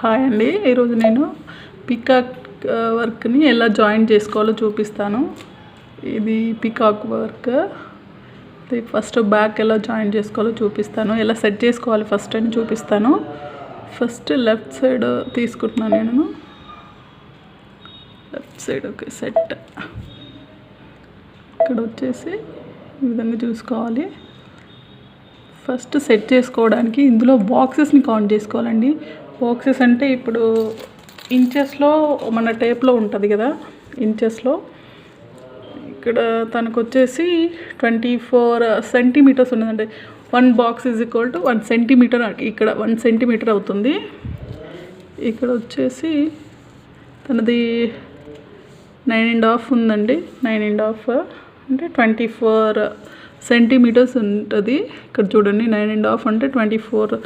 Hi అండి, ఈరోజు నేను పికాక్ వర్క్ని ఎలా జాయిన్ చేసుకోవాలో చూపిస్తాను. ఇది పికాక్ వర్క్. ఫస్ట్ బ్యాక్ ఎలా జాయిన్ చేసుకోవాలో చూపిస్తాను, ఎలా సెట్ చేసుకోవాలి ఫస్ట్ అని చూపిస్తాను. ఫస్ట్ లెఫ్ట్ సైడ్ తీసుకుంటున్నాను నేను. Left side okay set. ఇక్కడ వచ్చేసి ఈ విధంగా చూసుకోవాలి. ఫస్ట్ సెట్ చేసుకోవడానికి ఇందులో బాక్సెస్ని కౌంట్ చేసుకోవాలండి. బాక్సెస్ అంటే ఇప్పుడు ఇంచెస్లో మన టేప్లో ఉంటుంది కదా, ఇంచెస్లో ఇక్కడ తనకు వచ్చేసి 24 సెంటీమీటర్స్ ఉన్నదండి. 1 box is equal to 1 centimetre. ఇక్కడ 1 సెంటీమీటర్ అవుతుంది. ఇక్కడ వచ్చేసి తనది 9.5 ఉందండి. 9.5 అంటే 24 సెంటీమీటర్స్ ఉంటుంది. ఇక్కడ చూడండి 9.5 అంటే 24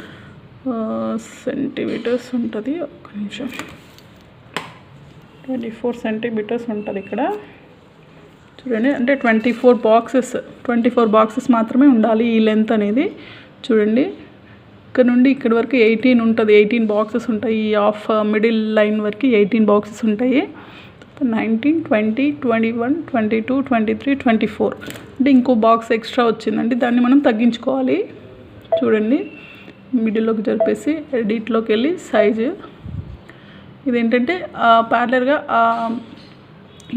సెంటీమీటర్స్ ఉంటుంది. ఒక్క నిమిషం, 24 సెంటీమీటర్స్ ఉంటుంది ఇక్కడ చూడండి. అంటే 24 బాక్సెస్ మాత్రమే ఉండాలి ఈ లెంత్ అనేది. చూడండి ఇక్కడ నుండి ఇక్కడ వరకు 18 ఉంటుంది. 18 బాక్సెస్ ఉంటాయి. ఈ హాఫ్ మిడిల్ లైన్ వరకు 18 బాక్సెస్ ఉంటాయి. 19, 20, 21, 22, 23, 24 అంటే ఇంకో బాక్స్ ఎక్స్ట్రా వచ్చిందండి. దాన్ని మనం తగ్గించుకోవాలి. చూడండి మిడిల్లోకి జరిపేసి ఎడిట్లోకి వెళ్ళి సైజు. ఇదేంటంటే ప్యారలర్గా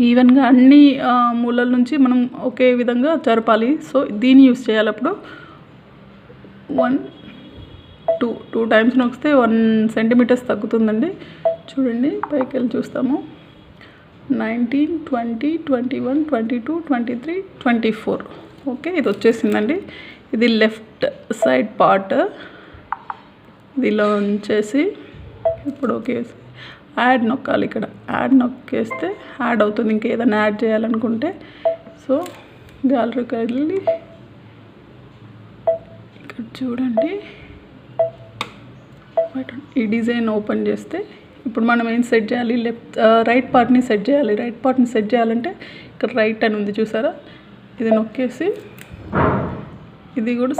ఈవెన్గా అన్ని మూలల నుంచి మనం ఒకే విధంగా జరపాలి. సో దీన్ని యూస్ చేయాలి. అప్పుడు 1, 2 టైమ్స్ నొక్కితే 1 సెంటీమీటర్స్ తగ్గుతుందండి. చూడండి పైకి వెళ్ళి చూస్తాము. 19, 20, 21, 22, 23, 24 ఓకే, ఇది వచ్చేసిందండి. ఇది లెఫ్ట్ సైడ్ పార్ట్. ఇదిలో ఉంచేసి ఇప్పుడు ఓకే యాడ్ నొక్కాలి. ఇక్కడ యాడ్ నొక్కేస్తే యాడ్ అవుతుంది. ఇంకేదైనా యాడ్ చేయాలనుకుంటే సో గ్యాలరీకి వెళ్ళి ఇక్కడ చూడండి ఈ డిజైన్ ఓపెన్ చేస్తే ఇప్పుడు మనం ఏం సెట్ చేయాలి, రైట్ పార్ట్ని సెట్ చేయాలి. రైట్ పార్ట్ని సెట్ చేయాలంటే ఇక్కడ రైట్ అని ఉంది చూసారా, ఇది నొక్కేసి ఇది కూడా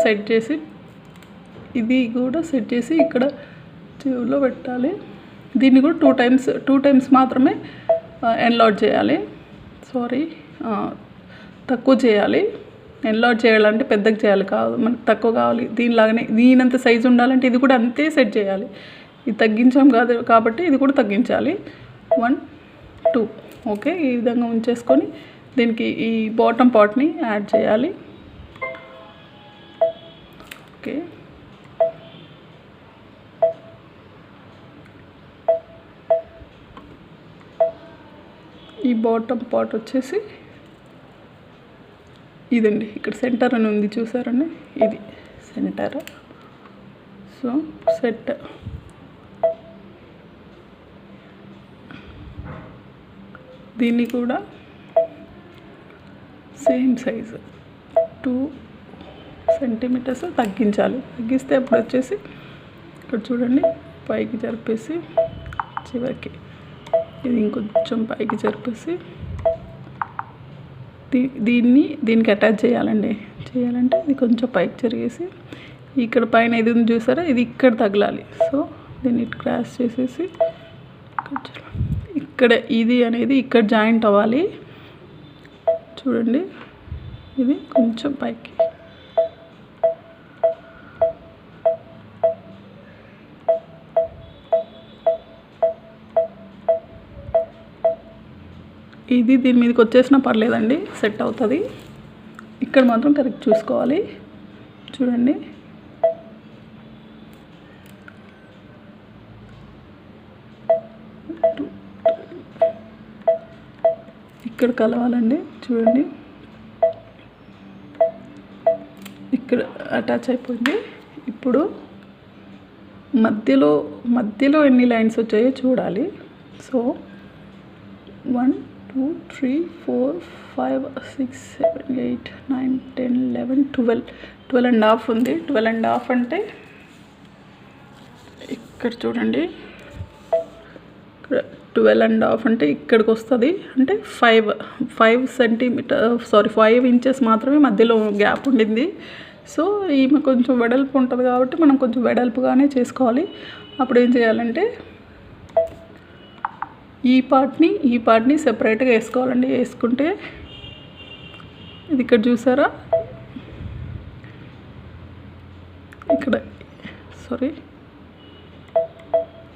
సెట్ చేసి ఇక్కడ చెవులో పెట్టాలి. దీన్ని కూడా 2 టైమ్స్ మాత్రమే ఎన్లార్జ్ చేయాలి. తక్కువ చేయాలి. ఎన్లార్జ్ చేయాలంటే పెద్దగా చేయాలి కాదు, మనకు తక్కువ కావాలి. దీనిలాగానే దీనంత సైజు ఉండాలంటే ఇది కూడా అంతే సెట్ చేయాలి. ఇది తగ్గించాం కాదు కాబట్టి ఇది కూడా తగ్గించాలి. 1, 2 ఓకే, ఈ విధంగా ఉంచేసుకొని దీనికి ఈ బాటమ్ పార్ట్ని యాడ్ చేయాలి. ఓకే, ఈ బాటమ్ పార్ట్ వచ్చేసి ఇదండి. ఇక్కడ సెంటర్ అని ఉంది చూసారండి, ఇది సెంటర్. సో సెట్ దీన్ని కూడా సేమ్ సైజు 2 సెంటీమీటర్స్ తగ్గించాలి. తగ్గిస్తే అప్పుడు వచ్చేసి ఇక్కడ చూడండి పైకి జరిపేసి చివరికి ఇది ఇంకొంచెం పైకి జరిపేసి దీనికి అటాచ్ చేయాలండి. చేయాలంటే ఇది కొంచెం పైకి జరిగేసి ఇక్కడ పైన ఇది ఉంది చూసారా, ఇది ఇక్కడ తగలాలి. సో దీన్ని క్రాస్ చేసేసి ఇక్కడ ఇది అనేది ఇక్కడ జాయింట్ అవ్వాలి. చూడండి ఇది కొంచెం పైకి. ఇది దీని మీదకి వచ్చేసినా పర్లేదండి, సెట్ అవుతుంది. ఇక్కడ మాత్రం కరెక్ట్ చూసుకోవాలి. చూడండి ఇక్కడ కలవాలండి. చూడండి ఇక్కడ అటాచ్ అయిపోయింది. ఇప్పుడు మధ్యలో ఎన్ని లైన్స్ వచ్చాయో చూడాలి. సో 1, 2, 3, 4, 5, 6, 7, 8, 9, 10, 11, 12.5 ఉంది. 12.5 అంటే ఇక్కడ చూడండి 12.5 అంటే ఇక్కడికి వస్తుంది. అంటే 5 ఇంచెస్ మాత్రమే మధ్యలో గ్యాప్ ఉండింది. సో ఈమె కొంచెం వెడల్పు ఉంటుంది కాబట్టి మనం కొంచెం వెడల్పుగానే చేసుకోవాలి. అప్పుడు ఏం చేయాలంటే ఈ పార్ట్ని సెపరేట్గా వేసుకోవాలండి. వేసుకుంటే ఇది ఇక్కడ చూసారా, ఇక్కడ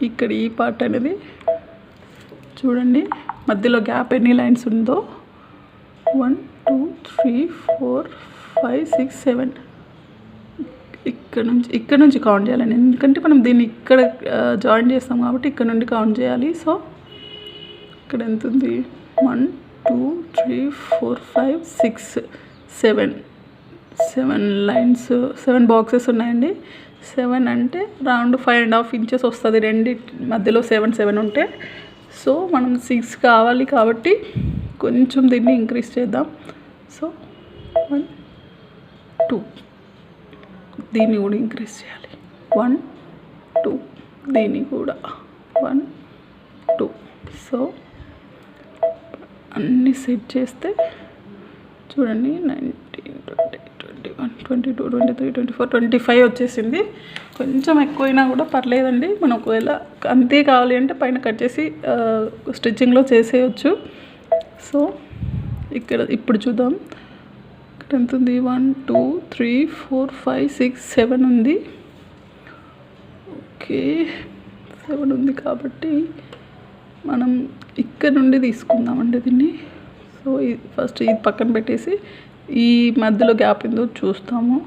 ఇక్కడ ఈ పార్ట్ అనేది చూడండి, మధ్యలో గ్యాప్ ఎన్ని లైన్స్ ఉందో 1 2 3 4 5 6 7 ఇక్కడ నుంచి కౌంట్ చేయాలండి. ఎందుకంటే మనం దీన్ని ఇక్కడ జాయిన్ చేస్తాం కాబట్టి ఇక్కడ నుండి కౌంట్ చేయాలి. సో ఇక్కడ ఎంత ఉంది, 1 2 3 4 5 6 7 లైన్స్, 7 బాక్సెస్ ఉన్నాయండి. 7 అంటే రౌండ్ 5.5 ఇంచెస్ వస్తుంది రెండు మధ్యలో 7 ఉంటే. సో మనం 6 కావాలి కాబట్టి కొంచెం దీన్ని ఇంక్రీజ్ చేద్దాం. సో 1 2 దీన్ని కూడా ఇంక్రీజ్ చేయాలి. 1 2 దీన్ని కూడా 1 2. సో అన్నీ సెట్ చేస్తే చూడండి 19 20 21 22 23 24 25 వచ్చేసింది. కొంచెం ఎక్కువైనా కూడా పర్లేదండి. మనం ఒకవేళ అంతే కావాలి అంటే పైన కట్ చేసి స్టిచ్చింగ్లో చేసేయచ్చు. సో ఇప్పుడు చూద్దాం, ఇక్కడ ఎంత ఉంది, 1 2 3 4 5 6 7 ఉంది. ఓకే 7 ఉంది కాబట్టి మనం ఇక్కడ నుండి తీసుకుందామండి దీన్ని. సో ఫస్ట్ ఇది పక్కన పెట్టేసి ఈ మధ్యలో గ్యాప్ ఏందో చూస్తాము.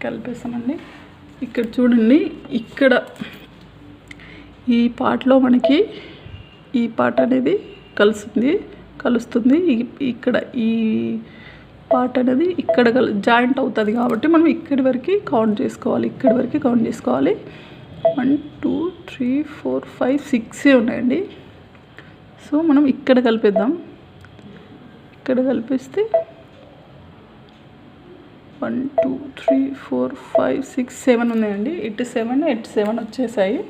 కలిపేసామండి. ఇక్కడ చూడండి, ఇక్కడ ఈ పార్ట్లో మనకి ఈ పార్ట్ అనేది కలుస్తుంది. ఇక్కడ ఈ పార్ట్ అనేది ఇక్కడ జాయింట్ అవుతుంది కాబట్టి మనం ఇక్కడి వరకు కౌంట్ చేసుకోవాలి. 1 2 3 4 5 6 ఉన్నాయండి. సో మనం ఇక్కడ కలిపేద్దాం. ఇక్కడ కలిపిస్తే 1 2 3 4 5 6 7 ఉన్నాయండి. ఇటు 7 వచ్చేసాయి.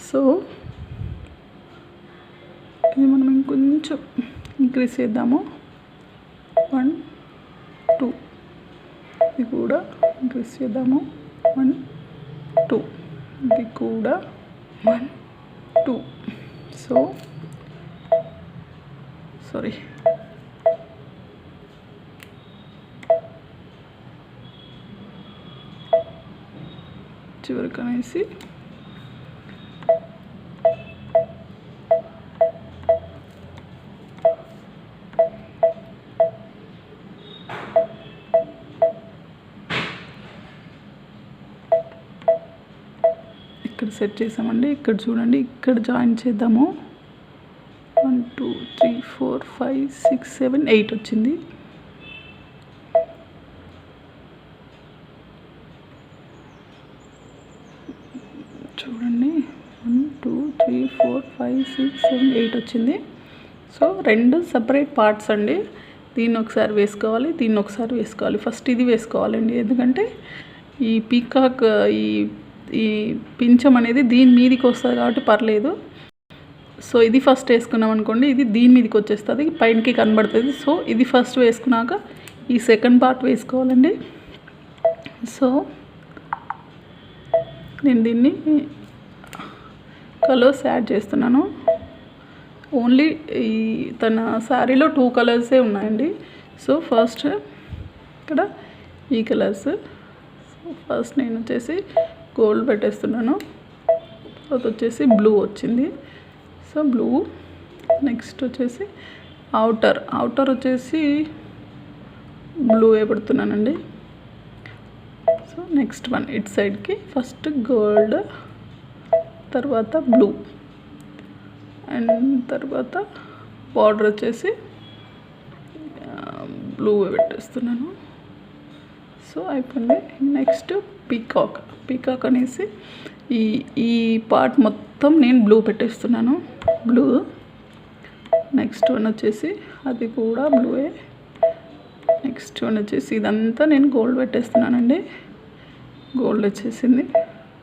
సో ఇది మనం ఇంకొంచెం ఇంక్రీజ్ చేద్దాము. 1 2 ఇది కూడా ఇంక్రీజ్ చేద్దాము. 1 2 ఇది కూడా 1 2. సో సారీ, చివరికి అనేసి ఇక్కడ సెట్ చేసామండి. ఇక్కడ చూడండి, ఇక్కడ జాయిన్ చేద్దాము. 1 2 3 4 5 6 7 8 వచ్చింది. చూడండి 1 2 3 4 5 6 7 8 వచ్చింది. సో 2 సపరేట్ పార్ట్స్ అండి. దీన్ని ఒకసారి వేసుకోవాలి, దీన్ని ఒకసారి వేసుకోవాలి. ఫస్ట్ ఇది వేసుకోవాలండి, ఎందుకంటే ఈ పీకాక్ ఈ పించం అనేది దీని మీదకి వస్తుంది కాబట్టి పర్లేదు. సో ఇది ఫస్ట్ వేసుకున్నాం అనుకోండి, ఇది దీని మీదకి వచ్చేస్తుంది, పైనకి కనబడుతుంది. సో ఇది ఫస్ట్ వేసుకున్నాక ఈ సెకండ్ పార్ట్ వేసుకోవాలండి. సో నేను దీన్ని కలర్స్ యాడ్ చేస్తున్నాను. ఓన్లీ ఈ తన శారీలో 2 కలర్సే ఉన్నాయండి. సో ఫస్ట్ ఇక్కడ ఈ కలర్స్. సో ఫస్ట్ నేను వచ్చేసి గోల్డ్ పెట్టేస్తున్నాను. తర్వాత వచ్చేసి బ్లూ వచ్చింది. So blue. నెక్స్ట్ వచ్చేసి అవుటర్ వచ్చేసి బ్లూ పెడుతున్నానండి. సో నెక్స్ట్ వన్ ఇట్ సైడ్కి ఫస్ట్ గోల్డ్, తర్వాత బ్లూ, అండ్ తర్వాత బార్డర్ వచ్చేసి బ్లూ పెట్టేస్తున్నాను. సో అయిపోయింది. నెక్స్ట్ పీకాక్ అనేసి ఈ పార్ట్ మొత్తం నేను బ్లూ పెట్టేస్తున్నాను. బ్లూ. నెక్స్ట్ వన్ వచ్చేసి అది కూడా బ్లూయే. నెక్స్ట్ నెక్స్ట్ వన్ వచ్చేసి ఇదంతా నేను గోల్డ్ పెట్టేస్తున్నానండి. గోల్డ్ వచ్చేసింది.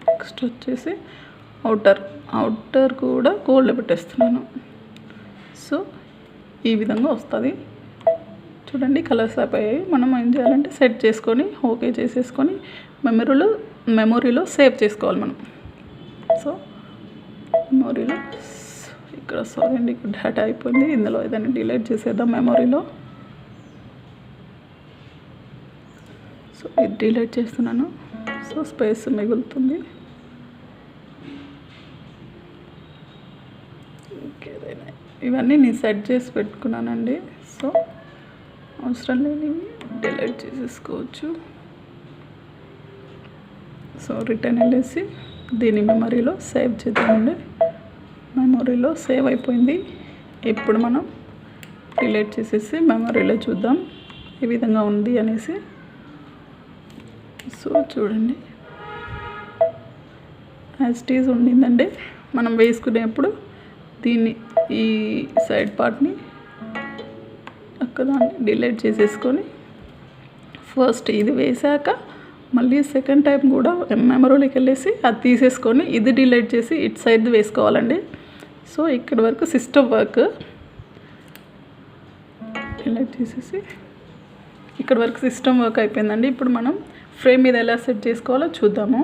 నెక్స్ట్ వచ్చేసి అవుటర్ కూడా గోల్డ్ పెట్టేస్తున్నాను. సో ఈ విధంగా వస్తుంది. చూడండి కలర్స్ అయిపోయాయి. మనం ఏం చేయాలంటే సెట్ చేసుకొని ఓకే చేసేసుకొని మెమొరీలో సేవ్ చేసుకోవాలి మనం. సో మెమొరీలో ఇక్కడ సారీ అండి, ఇక్కడ డేటా అయిపోయింది. ఇందులో ఏదైనా డిలీట్ చేసేద్దాం మెమొరీలో. సో ఇది డిలీట్ చేస్తున్నాను. సో స్పేస్ మిగులుతుంది. ఇంకేదైనా ఇవన్నీ నేను సెట్ చేసి పెట్టుకున్నానండి. సో అవసరం లేనివి డిలీట్ చేసేసుకోవచ్చు. సో రిటర్న్ వెళ్ళేసి దీని మెమరీలో సేవ్ చేద్దామండి. మెమరీలో సేవ్ అయిపోయింది. ఇప్పుడు మనం డిలీట్ చేసేసి మెమరీలో చూద్దాం ఏ విధంగా ఉంది అనేసి. సో చూడండి యాజ్ ఇట్ ఈజ్ ఉండిందండి. మనం వేసుకునేప్పుడు దీన్ని ఈ సైడ్ పార్ట్ని అక్కదాన్ని డిలీట్ చేసేసుకొని ఫస్ట్ ఇది వేసాక మళ్ళీ సెకండ్ టైం కూడా మెమరీలోకి వెళ్ళేసి అది తీసేసుకొని ఇది డిలీట్ చేసి ఇటు సైడ్ వేసుకోవాలండి. సో ఇక్కడ వరకు సిస్టమ్ వర్క్ డిలీట్ చేసేసి ఇక్కడ వరకు సిస్టమ్ వర్క్ అయిపోయిందండి. ఇప్పుడు మనం ఫ్రేమ్ మీద ఎలా సెట్ చేసుకోవాలో చూద్దాము.